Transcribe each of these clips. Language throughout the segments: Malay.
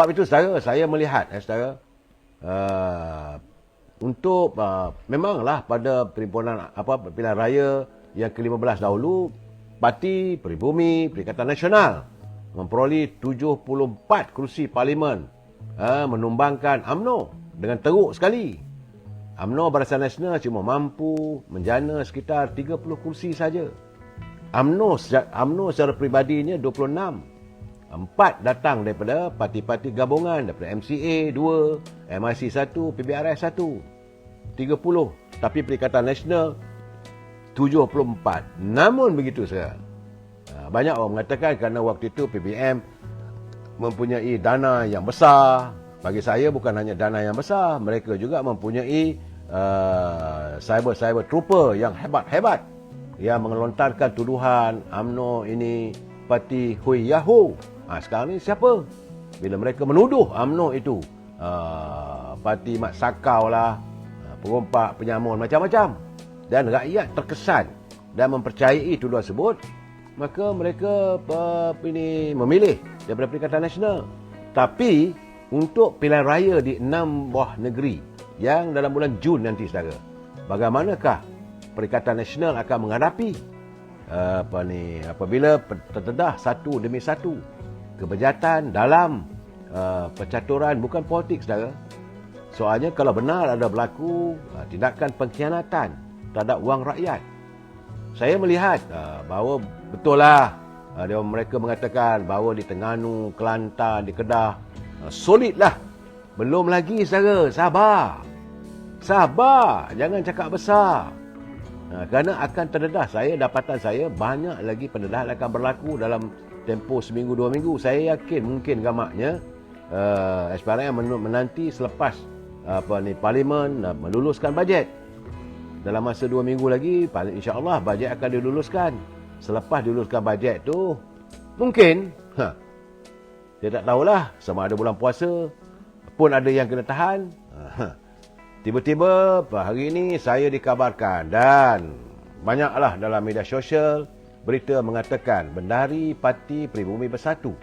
Sebab itu saya melihat saudara, untuk memanglah pada perhimpunan pilihan raya yang ke-15 dahulu, Parti Pribumi Perikatan Nasional memperoleh 74 kerusi parlimen, menumbangkan UMNO dengan teruk sekali. UMNO Barisan Nasional cuma mampu menjana sekitar 30 kursi saja. UMNO secara peribadinya 26. 4 datang daripada parti-parti gabungan, daripada MCA 2, MIC 1, PBRS 1. 30. Tapi Perikatan Nasional 74. Namun begitu saja. Banyak orang mengatakan kerana waktu itu PBM mempunyai dana yang besar. Bagi saya bukan hanya dana yang besar, mereka juga mempunyai cyber trooper yang hebat-hebat yang mengelontarkan tuduhan UMNO ini parti Hui Yahoo. Sekarang ni siapa? Bila mereka menuduh UMNO itu parti Mat Sakau lah, perompak, penyamun, macam-macam, dan rakyat terkesan dan mempercayai tuduhan tersebut, maka mereka memilih daripada Perikatan Nasional. Tapi untuk pilihan raya di 6 buah negeri yang dalam bulan Jun nanti saudara, bagaimanakah Perikatan Nasional akan menghadapi apabila terdedah satu demi satu kebejatan dalam percaturan bukan politik saudara. Soalnya kalau benar ada berlaku tindakan pengkhianatan terhadap wang rakyat, saya melihat bahawa betul lah mereka mengatakan bahawa di Terengganu, Kelantan, di Kedah solid lah. Belum lagi saudara, sabar, jangan cakap besar. Kerana akan terdedah, dapatan saya banyak lagi pendedahan akan berlaku dalam tempoh seminggu 2 minggu. Saya yakin mungkin gamaknya SPRM menanti selepas parlimen meluluskan bajet. Dalam masa 2 minggu lagi insya-Allah bajet akan diluluskan. Selepas diluluskan bajet tu mungkin saya tak tahulah sama ada bulan puasa pun ada yang kena tahan. Tiba-tiba hari ini saya dikabarkan dan banyaklah dalam media sosial berita mengatakan Bendahari Parti Pribumi Bersatu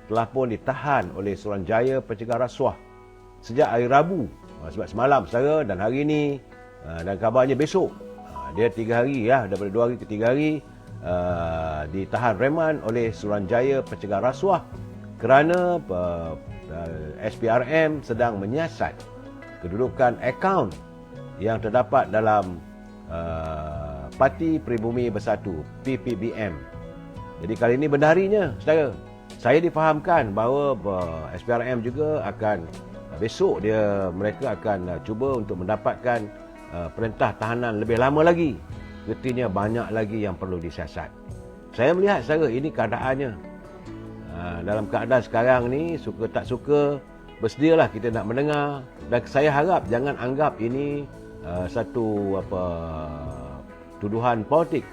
telah pun ditahan oleh Suruhanjaya Pencegah Rasuah sejak hari Rabu. Sebab semalam saudara dan hari ini dan kabarnya besok dia 3 hari daripada 2 hari ke 3 hari ditahan reman oleh Suruhanjaya Pencegah Rasuah kerana SPRM sedang menyiasat kedudukan akaun yang terdapat dalam Parti Pribumi Bersatu PPBM. Jadi kali ini bendaharinya saudara. Saya difahamkan bahawa SPRM juga akan besok mereka akan cuba untuk mendapatkan perintah tahanan lebih lama lagi. Artinya banyak lagi yang perlu disiasat. Saya melihat saudara ini keadaannya. Dalam keadaan sekarang ni, suka tak suka, bersedialah kita nak mendengar. Dan saya harap jangan anggap ini satu tuduhan politik.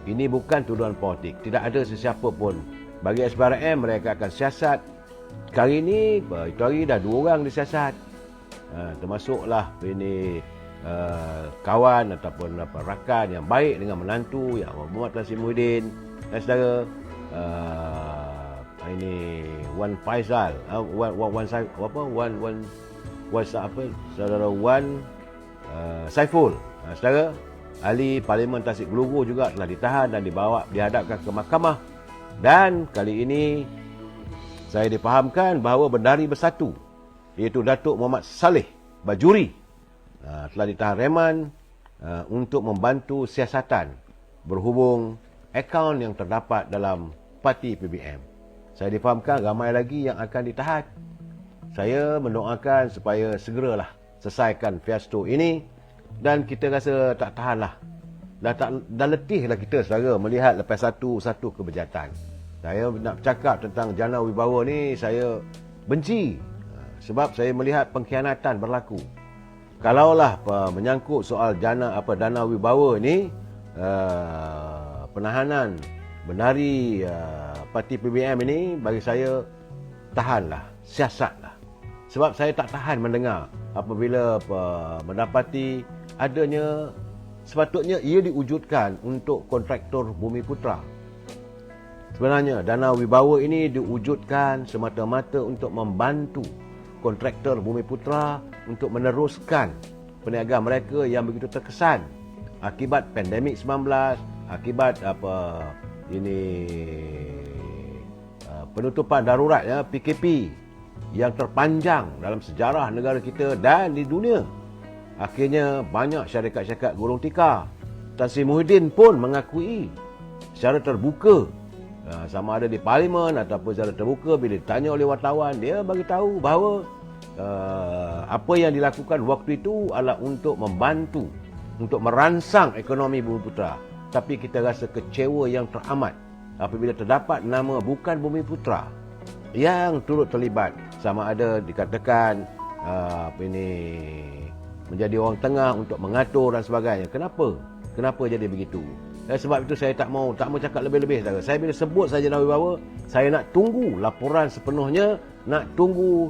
Ini bukan tuduhan politik. Tidak ada sesiapa pun. Bagi SPRM, mereka akan siasat. Kali ini, itu hari dah 2 orang disiasat. Termasuklah ini kawan ataupun rakan yang baik dengan menantu yang Muhammad Nasir Muhyiddin dan saudara ini Wan Faizal, saudara Wan Saiful, saudara ahli Parlimen Tasik Gelugor juga telah ditahan dan dihadapkan ke mahkamah. Dan kali ini saya difahamkan bahawa Bendahari Bersatu iaitu Datuk Muhammad Saleh Bajuri telah ditahan reman untuk membantu siasatan berhubung akaun yang terdapat dalam Parti PBM. Saya difahamkan ramai lagi yang akan ditahan. Saya mendoakan supaya segeralah selesaikan fiasto ini dan kita rasa tak tahanlah. Dah letihlah kita saudara melihat lepas satu kebejatan. Saya nak cakap tentang Jana Wibawa ni, saya benci sebab saya melihat pengkhianatan berlaku. Kalaulah menyangkut soal dana Wibawa ni, penahanan Bendahari Parti PBM ini bagi saya tahanlah, siasatlah. Sebab saya tak tahan mendengar apabila mendapati adanya, sepatutnya ia diwujudkan untuk kontraktor Bumi Putra. Sebenarnya dana wibawa ini diwujudkan semata-mata untuk membantu kontraktor Bumiputera untuk meneruskan perniagaan mereka yang begitu terkesan akibat pandemik 19, akibat penutupan darurat PKP yang terpanjang dalam sejarah negara kita dan di dunia. Akhirnya banyak syarikat-syarikat gulung tikar. Tan Sri Muhyiddin pun mengakui secara terbuka, sama ada di parlimen ataupun secara terbuka, bila ditanya oleh wartawan, dia bagi tahu bahawa apa yang dilakukan waktu itu adalah untuk membantu, untuk merangsang ekonomi Bumiputera. Tapi kita rasa kecewa yang teramat apabila terdapat nama bukan Bumiputera yang turut terlibat, sama ada dikatakan menjadi orang tengah untuk mengatur dan sebagainya. Kenapa jadi begitu? Sebab itu saya tak mau cakap lebih-lebih. Saya bila sebut saja dah bahawa saya nak tunggu laporan sepenuhnya, nak tunggu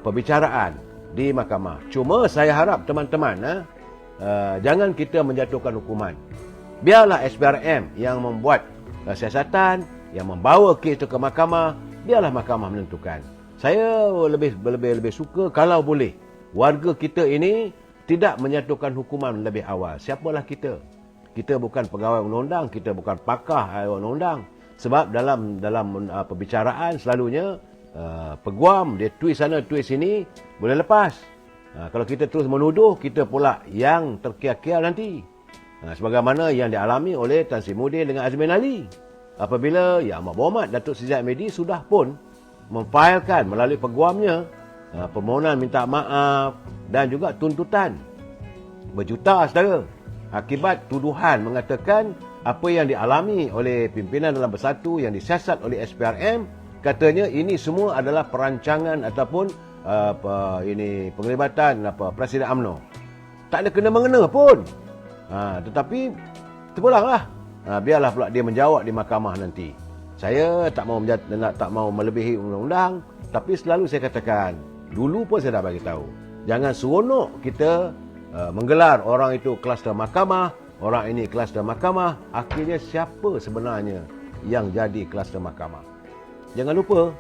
perbicaraan di mahkamah. Cuma saya harap teman-teman jangan kita menjatuhkan hukuman. Biarlah SPRM yang membuat siasatan, yang membawa kes itu ke mahkamah, biarlah mahkamah menentukan. Saya lebih suka kalau boleh warga kita ini tidak menjatuhkan hukuman lebih awal. Siapalah kita? Kita bukan pegawai undang-undang, kita bukan pakar undang-undang. Sebab dalam perbicaraan selalunya peguam dia twist sana twist sini boleh lepas. Kalau kita terus menuduh, kita pula yang terkial-kial nanti. Sebagaimana yang dialami oleh Tan Sri Muhyiddin dengan Azmin Ali. Apabila Yang Amat Berhormat Datuk Seri Zahid sudah pun memfailkan melalui peguamnya permohonan minta maaf dan juga tuntutan berjuta saudara akibat tuduhan mengatakan apa yang dialami oleh pimpinan dalam Bersatu yang disiasat oleh SPRM, katanya ini semua adalah perancangan ataupun penglibatan Presiden UMNO. Tak ada kena-mengena pun. Tetapi terpulanglah. Biarlah pula dia menjawab di mahkamah nanti. Saya tak mau melebihi undang-undang, tapi selalu saya katakan, dulu pun saya dah bagi tahu, jangan seronok kita menggelar orang itu kluster mahkamah, orang ini kluster mahkamah. Akhirnya siapa sebenarnya yang jadi kluster mahkamah? Jangan lupa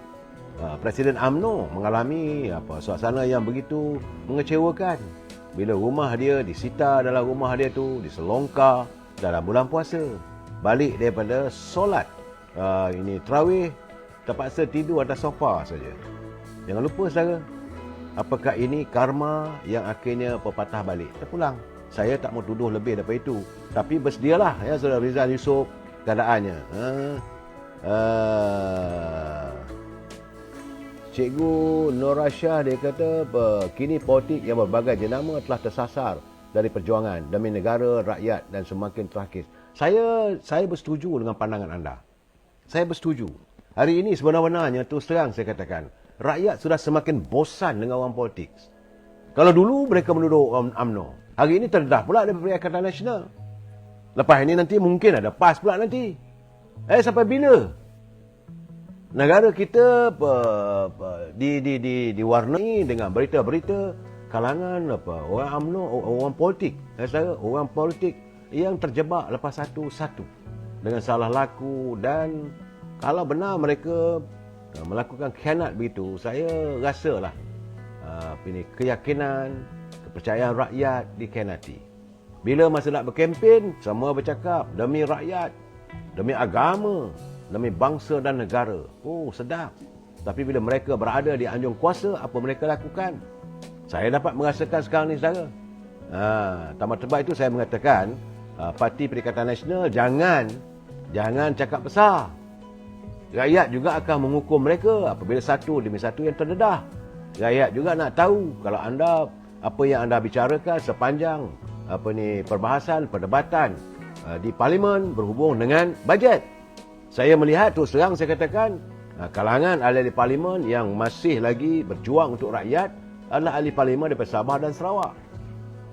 Presiden UMNO mengalami suasana yang begitu mengecewakan bila rumah dia disita, dalam rumah dia tu diselongkar dalam bulan puasa. Balik daripada solat tarawih, terpaksa tidur atas sofa saja. Jangan lupa saudara, apakah ini karma yang akhirnya berpatah balik? Terpulang. Saya tak mau tuduh lebih daripada itu, tapi bersedialah saudara Rizal Yusof keadaannya. Cikgu Nur Rasyah dia kata kini politik yang berbagai jenama telah tersasar dari perjuangan demi negara, rakyat dan semakin terakis. Saya bersetuju dengan pandangan anda. Saya bersetuju. Hari ini sebenar-benarnya terus terang saya katakan, rakyat sudah semakin bosan dengan orang politik. Kalau dulu mereka menuduh UMNO, hari ini terdedah pula daripada Pakatan Nasional. Lepas ini nanti mungkin ada PAS pula nanti. Sampai bila negara kita diwarnai dengan berita-berita kalangan orang UMNO, orang politik. Orang politik yang terjebak lepas satu-satu dengan salah laku, dan kalau benar mereka melakukan khianat begitu, saya rasalah keyakinan, kepercayaan rakyat dikhianati. Bila masa nak berkempen, semua bercakap demi rakyat, demi agama, demi bangsa dan negara. Oh, sedap. Tapi bila mereka berada di anjung kuasa, apa mereka lakukan? Saya dapat merasakan sekarang ni saudara. Tambah tebal itu saya mengatakan, Parti Perikatan Nasional jangan cakap besar. Rakyat juga akan mengukur mereka apabila satu demi satu yang terdedah. Rakyat juga nak tahu kalau anda, apa yang anda bicarakan sepanjang perbahasan, perdebatan di parlimen berhubung dengan bajet. Saya melihat terus terang saya katakan, kalangan ahli parlimen yang masih lagi berjuang untuk rakyat adalah ahli parlimen daripada Sabah dan Sarawak.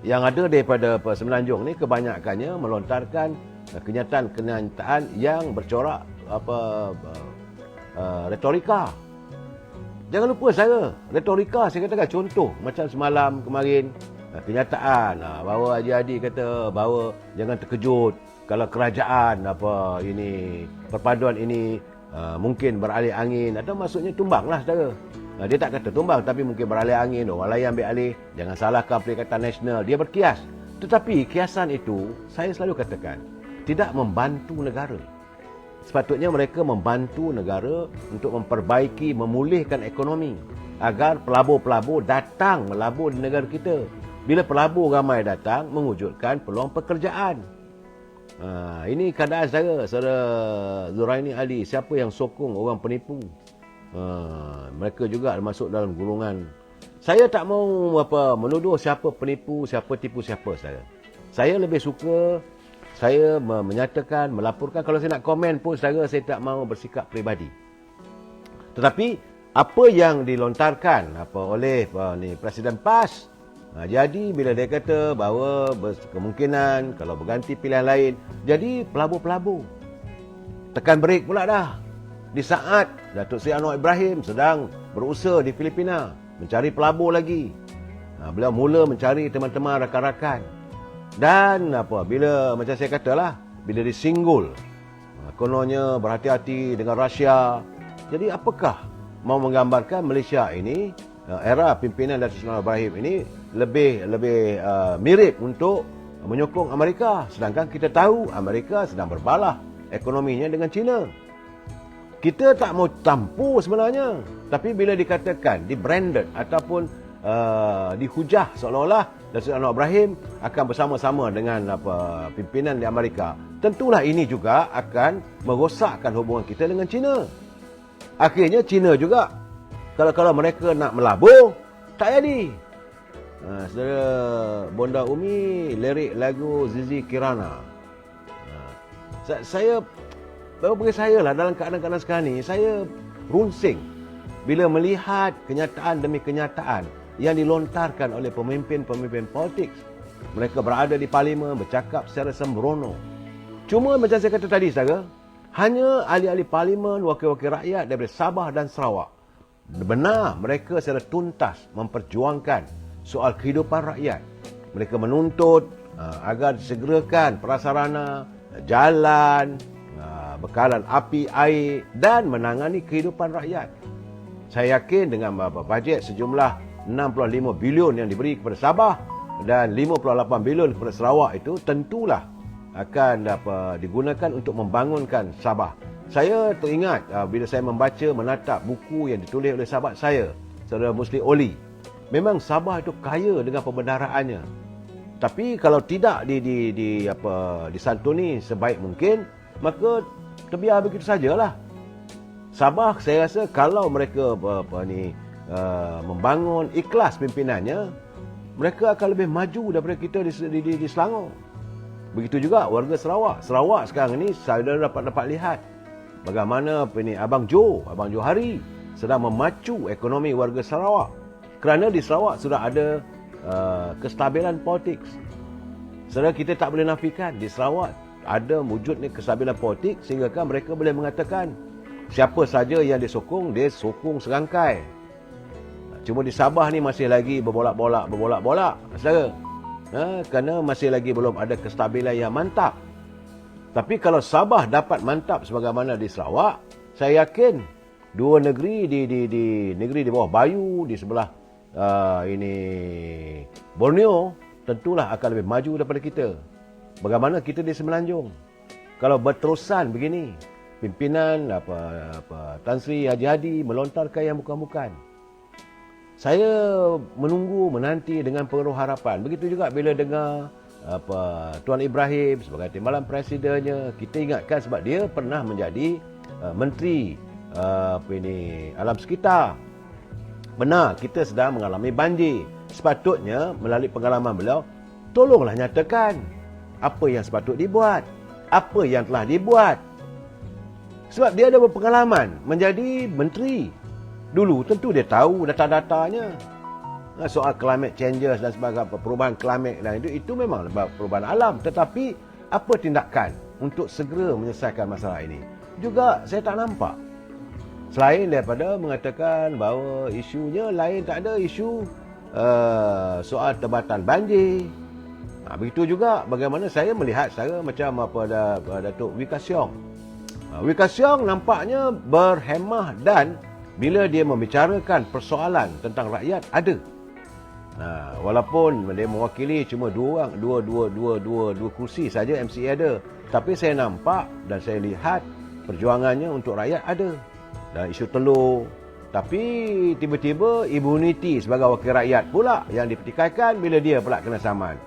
Yang ada daripada Semenanjung ni kebanyakannya melontarkan kenyataan yang bercorak retorika. Jangan lupa saya, retorika saya katakan contoh macam semalam kemarin kenyataan bahawa Haji Hadi kata bahawa jangan terkejut kalau kerajaan perpaduan ini mungkin beralih angin, atau maksudnya tumbang lah saudara. Dia tak kata tumbang, tapi mungkin beralih angin, orang lain ambil alih. Jangan salahkan Perikatan Nasional, dia berkias. Tetapi kiasan itu, saya selalu katakan, tidak membantu negara. Sepatutnya mereka membantu negara untuk memperbaiki, memulihkan ekonomi, agar pelabur-pelabur datang melabur di negara kita. Bila pelabur ramai datang, mewujudkan peluang pekerjaan. Ini keadaan saudara Zuraini Ali. Siapa yang sokong orang penipu? Mereka juga masuk dalam golongan. Saya tak mau menuduh siapa penipu, siapa tipu siapa saya. Saya lebih suka saya menyatakan, melaporkan. Kalau saya nak komen pun saya tak mau bersikap peribadi. Tetapi apa yang dilontarkan oleh Presiden PAS, jadi bila dia kata bahawa kemungkinan kalau berganti pilihan lain, jadi pelabur-pelabur tekan break pula dah. Di saat Datuk Seri Anwar Ibrahim sedang berusaha di Filipina mencari pelabur lagi, beliau mula mencari teman-teman rakan-rakan. Dan bila macam saya katalah, bila disinggul, kononnya berhati-hati dengan Rusia. Jadi apakah mau menggambarkan Malaysia ini, era pimpinan Datuk Seri Anwar Ibrahim ini lebih mirip untuk menyokong Amerika, sedangkan kita tahu Amerika sedang berbalah ekonominya dengan China. Kita tak mau campur sebenarnya, tapi bila dikatakan, di-branded ataupun dihujah seolah-olah Datuk Seri Anwar Ibrahim akan bersama-sama dengan pimpinan di Amerika, tentulah ini juga akan merosakkan hubungan kita dengan China. Akhirnya China juga, kalau mereka nak melabur, tak jadi. Saudara Bonda Umi lirik lagu Zizi Kirana. Bagi saya lah, dalam keadaan sekarang ni, saya runsing bila melihat kenyataan demi kenyataan yang dilontarkan oleh pemimpin-pemimpin politik. Mereka berada di parlimen, bercakap secara sembrono. Cuma macam saya kata tadi, saudara, hanya ahli-ahli parlimen, wakil-wakil rakyat daripada Sabah dan Sarawak, benar mereka secara tuntas memperjuangkan soal kehidupan rakyat. Mereka menuntut agar disegerakan prasarana, jalan, bekalan api, air, dan menangani kehidupan rakyat. Saya yakin dengan bajet sejumlah 65 bilion yang diberi kepada Sabah dan 58 bilion kepada Sarawak itu tentulah akan digunakan untuk membangunkan Sabah. Saya teringat bila saya membaca, menatap buku yang ditulis oleh sahabat saya, Saudara Musli Oli. Memang Sabah itu kaya dengan pembendaharaannya. Tapi kalau tidak disantuni sebaik mungkin, maka terbiar begitu sajalah. Sabah, saya rasa kalau mereka membangun ikhlas pimpinannya, mereka akan lebih maju daripada kita di Selangor. Begitu juga warga Sarawak. Sarawak sekarang ini saya dapat lihat bagaimana Abang Johari sedang memacu ekonomi warga Sarawak. Kerana di Sarawak sudah ada kestabilan politik. Saudara, kita tak boleh nafikan di Sarawak ada wujudnya kestabilan politik sehingga kan mereka boleh mengatakan siapa saja yang dia sokong serangkai. Cuma di Sabah ni masih lagi berbolak-bolak, saudara. Kerana masih lagi belum ada kestabilan yang mantap. Tapi kalau Sabah dapat mantap sebagaimana di Sarawak, saya yakin dua negeri di negeri di bawah Bayu, di sebelah Borneo, tentulah akan lebih maju daripada kita. Bagaimana kita di Semenanjung? Kalau berterusan begini, pimpinan Tan Sri Haji Hadi melontarkan yang bukan-bukan, saya menanti dengan penuh harapan. Begitu juga bila dengar Tuan Ibrahim sebagai timbalan presidennya, kita ingatkan sebab dia pernah menjadi menteri alam sekitar. Benar, kita sedang mengalami banjir. Sepatutnya melalui pengalaman beliau, tolonglah nyatakan apa yang sepatut dibuat, apa yang telah dibuat. Sebab dia ada berpengalaman menjadi menteri. Dulu tentu dia tahu data-datanya. Soal climate changes dan sebagainya, perubahan climate dan itu memang perubahan alam. Tetapi apa tindakan untuk segera menyelesaikan masalah ini? Juga saya tak nampak. Selain daripada mengatakan bahawa isunya lain, tak ada isu soal tebatan banjir. Begitu juga bagaimana saya melihat, saya macam Datuk Wee Ka Siong. Wee Ka Siong nampaknya berhemah dan bila dia membicarakan persoalan tentang rakyat ada. Walaupun dia mewakili cuma dua kursi saja MCA ada, tapi saya nampak dan saya lihat perjuangannya untuk rakyat ada. Dan isu telur, tapi tiba-tiba Ibu Niti sebagai wakil rakyat pula yang dipertikaikan bila dia pula kena saman.